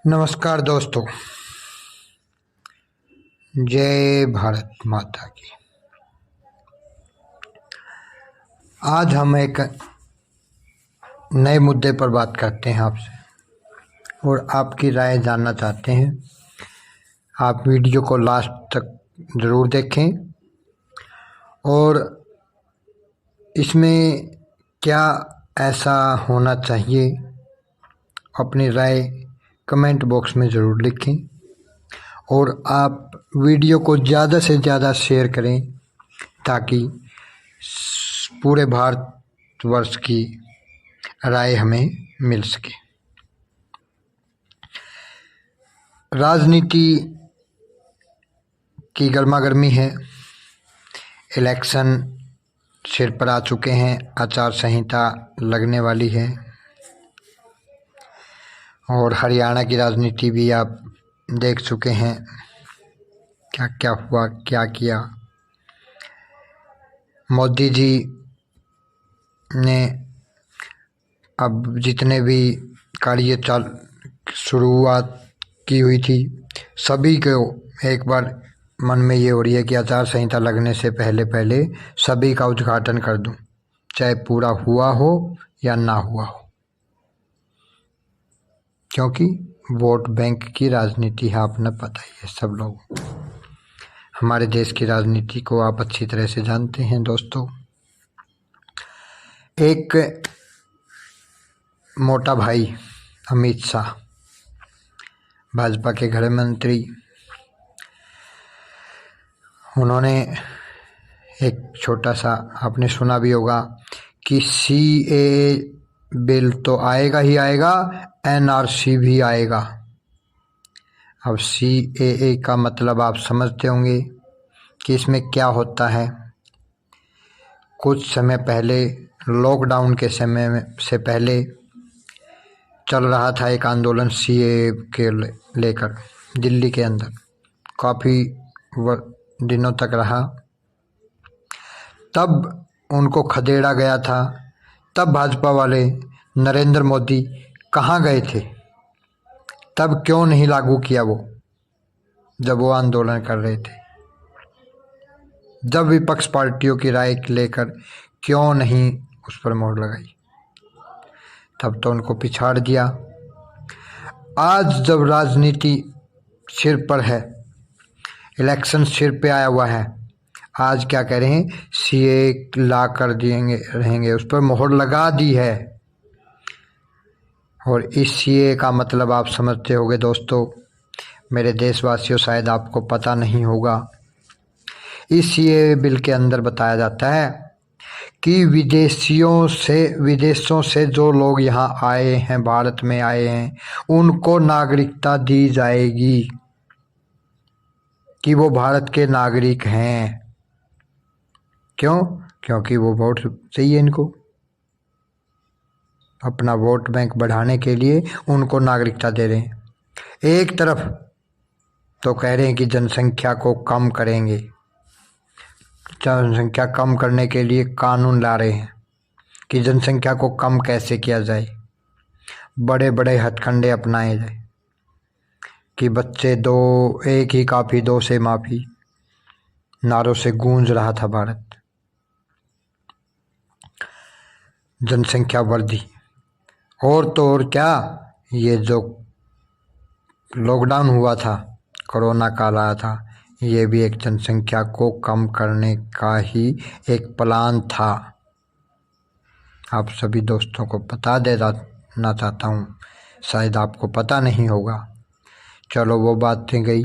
नमस्कार दोस्तों। जय भारत माता की। आज हम एक नए मुद्दे पर बात करते हैं आपसे और आपकी राय जानना चाहते हैं। आप वीडियो को लास्ट तक ज़रूर देखें और इसमें क्या ऐसा होना चाहिए, अपनी राय कमेंट बॉक्स में ज़रूर लिखें और आप वीडियो को ज़्यादा से ज़्यादा शेयर करें ताकि पूरे भारतवर्ष की राय हमें मिल सके। राजनीति की गर्मागर्मी है, इलेक्शन सिर पर आ चुके हैं, आचार संहिता लगने वाली है और हरियाणा की राजनीति भी आप देख चुके हैं क्या क्या हुआ, क्या किया। मोदी जी ने अब जितने भी कार्य शुरुआत की हुई थी, सभी को एक बार मन में ये हो रही है कि आचार संहिता लगने से पहले पहले सभी का उद्घाटन कर दूं, चाहे पूरा हुआ हो या ना हुआ हो, क्योंकि वोट बैंक की राजनीति है। आपने पता ही है, सब लोग हमारे देश की राजनीति को आप अच्छी तरह से जानते हैं। दोस्तों, एक मोटा भाई अमित शाह, भाजपा के गृह मंत्री, उन्होंने एक छोटा सा, आपने सुना भी होगा कि CAA बिल तो आएगा ही आएगा, NRC भी आएगा। अब CAA का मतलब आप समझते होंगे कि इसमें क्या होता है। कुछ समय पहले, लॉकडाउन के समय से पहले चल रहा था एक आंदोलन CAA के लेकर दिल्ली के अंदर, काफ़ी दिनों तक रहा। तब उनको खदेड़ा गया था। तब भाजपा वाले, नरेंद्र मोदी कहाँ गए थे? तब क्यों नहीं लागू किया वो, जब वो आंदोलन कर रहे थे? जब विपक्ष पार्टियों की राय लेकर क्यों नहीं उस पर मोहर लगाई? तब तो उनको पिछाड़ दिया। आज जब राजनीति सिर पर है, इलेक्शन सिर पे आया हुआ है, आज क्या कह रहे हैं? CAA ला कर देंगे, रहेंगे, उस पर मोहर लगा दी है। और इस CAA का मतलब आप समझते होंगे दोस्तों, मेरे देशवासियों, शायद आपको पता नहीं होगा। इस CAA बिल के अंदर बताया जाता है कि विदेशों से जो लोग यहाँ आए हैं, भारत में आए हैं, उनको नागरिकता दी जाएगी कि वो भारत के नागरिक हैं। क्यों? क्योंकि वो वोट चाहिए इनको, अपना वोट बैंक बढ़ाने के लिए उनको नागरिकता दे रहे हैं। एक तरफ तो कह रहे हैं कि जनसंख्या को कम करेंगे, जनसंख्या कम करने के लिए कानून ला रहे हैं कि जनसंख्या को कम कैसे किया जाए, बड़े बड़े हथकंडे अपनाए जाए कि बच्चे दो, एक ही काफ़ी, दो से माफ़ी, नारों से गूंज रहा था भारत। जनसंख्या वृद्धि, और तो और क्या, ये जो लॉकडाउन हुआ था, कोरोना काल आया था, ये भी एक जनसंख्या को कम करने का ही एक प्लान था। आप सभी दोस्तों को बता देना चाहता हूँ, शायद आपको पता नहीं होगा। चलो, वो बातें गई।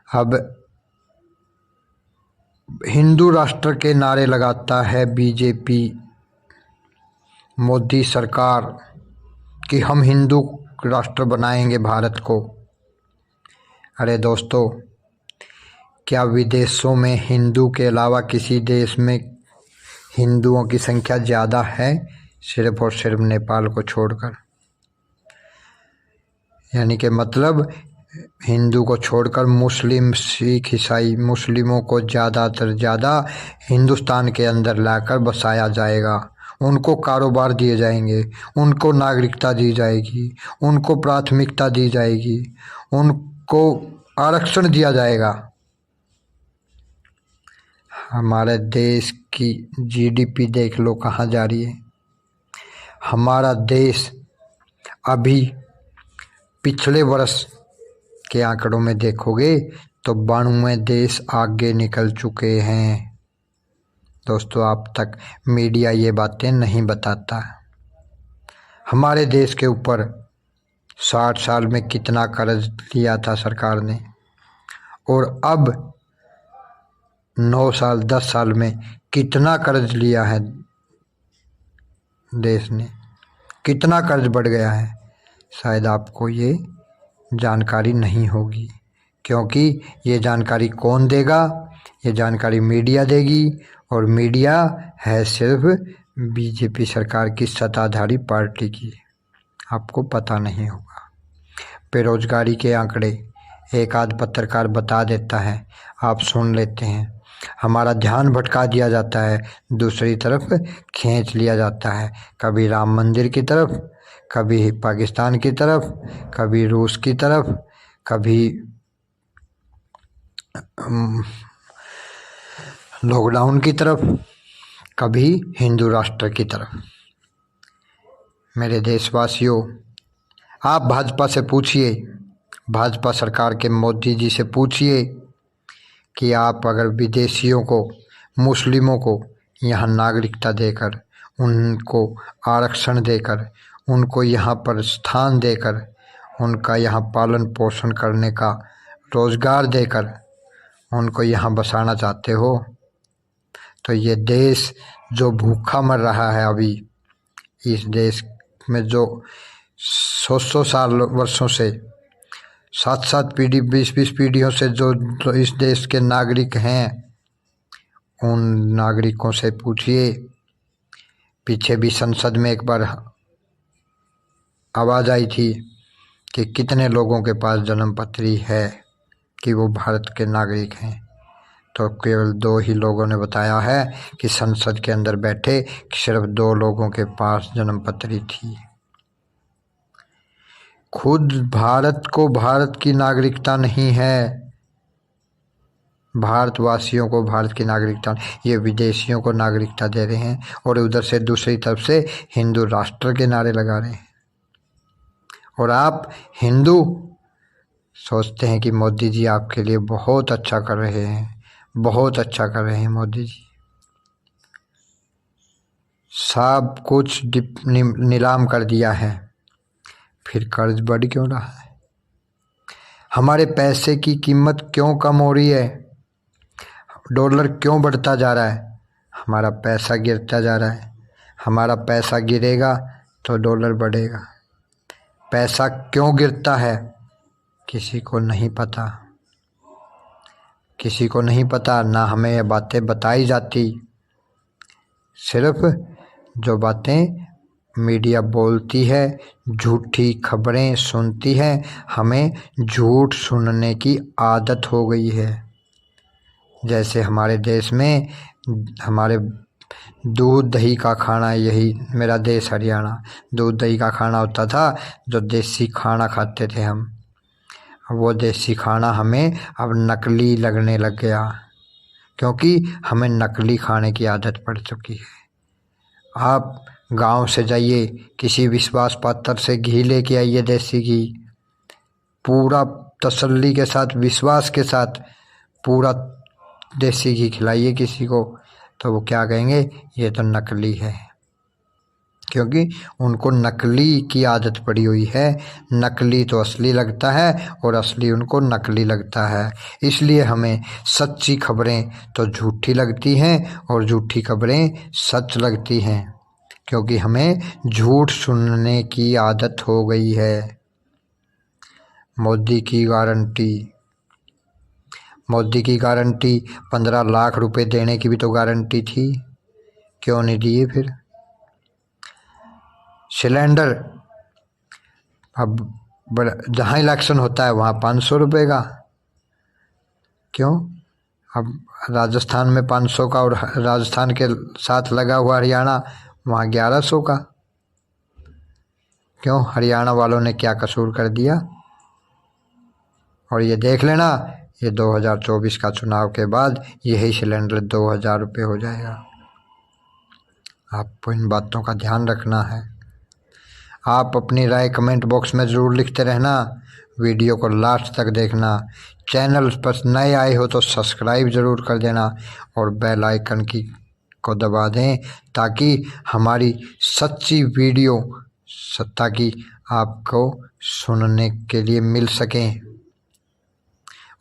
अब हिंदू राष्ट्र के नारे लगाता है BJP, मोदी सरकार, कि हम हिंदू राष्ट्र बनाएंगे भारत को। अरे दोस्तों, क्या विदेशों में हिंदू के अलावा किसी देश में हिंदुओं की संख्या ज़्यादा है? सिर्फ और सिर्फ नेपाल को छोड़कर। यानी कि मतलब हिंदू को छोड़कर मुस्लिम, सिख, ईसाई, मुस्लिमों को ज़्यादातर ज़्यादा हिंदुस्तान के अंदर लाकर बसाया जाएगा, उनको कारोबार दिए जाएंगे, उनको नागरिकता दी जाएगी, उनको प्राथमिकता दी जाएगी, उनको आरक्षण दिया जाएगा। हमारे देश की जीडीपी देख लो कहाँ जा रही है। हमारा देश अभी पिछले वर्ष के आंकड़ों में देखोगे तो 92 देश आगे निकल चुके हैं। दोस्तों, आप तक मीडिया ये बातें नहीं बताता। हमारे देश के ऊपर 60 साल में कितना कर्ज लिया था सरकार ने, और अब 9 साल 10 साल में कितना कर्ज लिया है देश ने, कितना कर्ज बढ़ गया है। शायद आपको ये जानकारी नहीं होगी, क्योंकि ये जानकारी कौन देगा? ये जानकारी मीडिया देगी, और मीडिया है सिर्फ बीजेपी सरकार की सत्ताधारी पार्टी की। आपको पता नहीं होगा। बेरोजगारी के आंकड़े एक आध पत्रकार बता देता है, आप सुन लेते हैं, हमारा ध्यान भटका दिया जाता है, दूसरी तरफ खींच लिया जाता है, कभी राम मंदिर की तरफ, कभी पाकिस्तान की तरफ, कभी रूस की तरफ, कभी लॉकडाउन की तरफ, कभी हिंदू राष्ट्र की तरफ। मेरे देशवासियों, आप भाजपा से पूछिए, भाजपा सरकार के मोदी जी से पूछिए कि आप अगर विदेशियों को, मुस्लिमों को यहाँ नागरिकता देकर, उनको आरक्षण देकर, उनको यहाँ पर स्थान देकर, उनका यहाँ पालन पोषण करने का रोज़गार देकर उनको यहाँ बसाना चाहते हो, तो ये देश जो भूखा मर रहा है अभी, इस देश में जो 100 साल वर्षों से, 7 पीढ़ी, 20 पीढ़ियों से जो इस देश के नागरिक हैं, उन नागरिकों से पूछिए। पीछे भी संसद में एक बार आवाज़ आई थी कि कितने लोगों के पास जन्म पत्री है कि वो भारत के नागरिक हैं, तो केवल 2 ही लोगों ने बताया है कि संसद के अंदर बैठे सिर्फ 2 लोगों के पास जन्म पत्री थी। खुद भारत को भारत की नागरिकता नहीं है, भारतवासियों को भारत की नागरिकता, ये विदेशियों को नागरिकता दे रहे हैं, और उधर से दूसरी तरफ से हिंदू राष्ट्र के नारे लगा रहे हैं। और आप हिंदू सोचते हैं कि मोदी जी आपके लिए बहुत अच्छा कर रहे हैं, बहुत अच्छा कर रहे हैं मोदी जी, सब कुछ नीलाम कर दिया है, फिर कर्ज बढ़ क्यों रहा है? हमारे पैसे की कीमत क्यों कम हो रही है? डॉलर क्यों बढ़ता जा रहा है? हमारा पैसा गिरता जा रहा है। हमारा पैसा गिरेगा तो डॉलर बढ़ेगा। पैसा क्यों गिरता है किसी को नहीं पता, किसी को नहीं पता, ना हमें ये बातें बताई जाती। सिर्फ जो बातें मीडिया बोलती है, झूठी खबरें सुनती है, हमें झूठ सुनने की आदत हो गई है। जैसे हमारे देश में हमारे दूध दही का खाना, यही मेरा देश हरियाणा, दूध दही का खाना होता था, जो देसी खाना खाते थे हम, वो देसी खाना हमें अब नकली लगने लग गया, क्योंकि हमें नकली खाने की आदत पड़ चुकी है। आप गांव से जाइए, किसी विश्वास पात्र से घी लेके आइए, देसी घी, पूरा तसल्ली के साथ, विश्वास के साथ पूरा देसी घी खिलाइए किसी को, तो वो क्या कहेंगे, ये तो नकली है, क्योंकि उनको नकली की आदत पड़ी हुई है। नकली तो असली लगता है और असली उनको नकली लगता है। इसलिए हमें सच्ची खबरें तो झूठी लगती हैं और झूठी खबरें सच लगती हैं, क्योंकि हमें झूठ सुनने की आदत हो गई है। मोदी की गारंटी, मोदी की गारंटी 15 लाख रुपए देने की भी तो गारंटी थी, क्यों नहीं दिए फिर? सिलेंडर अब जहाँ इलेक्शन होता है वहाँ 500 रुपये का, क्यों? अब राजस्थान में 500 का, और राजस्थान के साथ लगा हुआ हरियाणा, वहाँ 1100 का। क्यों? हरियाणा वालों ने क्या कसूर कर दिया? और ये देख लेना, ये 2024 का चुनाव के बाद यही सिलेंडर 2000 रुपये हो जाएगा। आपको इन बातों का ध्यान रखना है। आप अपनी राय कमेंट बॉक्स में ज़रूर लिखते रहना। वीडियो को लास्ट तक देखना। चैनल पर नए आए हो तो सब्सक्राइब ज़रूर कर देना और बेल आइकन की को दबा दें ताकि हमारी सच्ची वीडियो ताकि आपको सुनने के लिए मिल सकें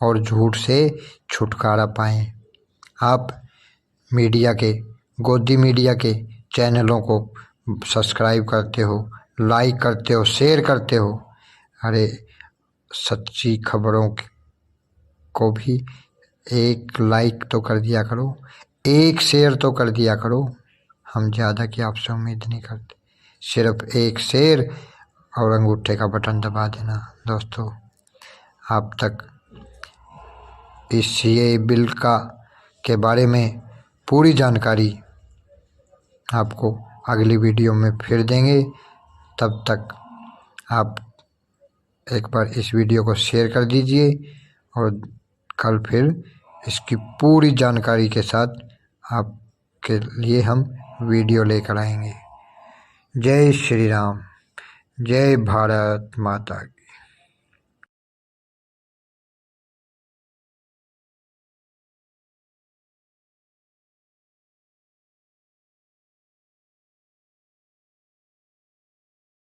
और झूठ से छुटकारा पाएं। आप मीडिया के, गोदी मीडिया के चैनलों को सब्सक्राइब करते हो, लाइक करते हो, शेयर करते हो। अरे सच्ची खबरों को भी एक लाइक तो कर दिया करो, एक शेयर तो कर दिया करो। हम ज़्यादा की आपसे उम्मीद नहीं करते, सिर्फ एक शेयर और अंगूठे का बटन दबा देना। दोस्तों, आप तक इस सीए बिल के बारे में पूरी जानकारी आपको अगली वीडियो में फिर देंगे। तब तक आप एक बार इस वीडियो को शेयर कर दीजिए और कल फिर इसकी पूरी जानकारी के साथ आपके लिए हम वीडियो लेकर आएंगे। जय श्री राम, जय भारत माता की।